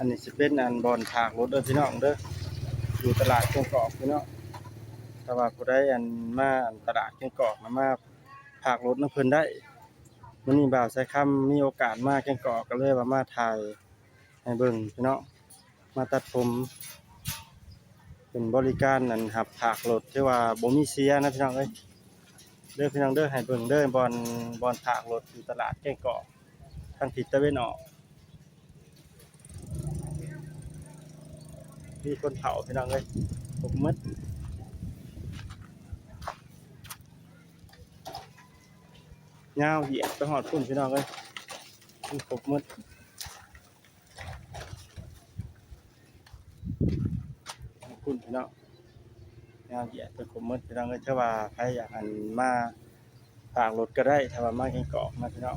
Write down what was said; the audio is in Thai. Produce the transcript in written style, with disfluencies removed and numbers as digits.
อันนี้สิเป็นอันบอนผากรถเด้อพี่น้องเด้ออยู่ตลาดเชียงกอกพี่น้องถ้าว่าผู้ใดอันมาอันตลาดเชียงกอกมาผากรถนำเพิ่นได้มื้อนี้บ่าวใช้คำมีโอกาสมาเชียงกอกก็เลยว่ามาถ่ายให้เบิ่งพี่น้องมาตัดผมเป็นบริการอันหับผากรถที่ว่าบ่มีเสียนะพี่น้องเอ้ยเด้อพี่น้องเด้อให้เบิ่งเด้อบอนผากรถอยู่ตลาดเชียงกอกทางทิศตะวันออกมีคนเผาพี่น้องเอ้ยผมมืดยาวเหยียดไปหอดพุ่นพี่น้องเอ้ยมีผมมืดพุ่นพี่น้องยาวเหยียดไปผมมืดพี่น้องเอ้ยถ้าว่าใครอยากอันมาฝากรถก็ได้ถ้าว่ามาเก่งกอกนะพี่น้อง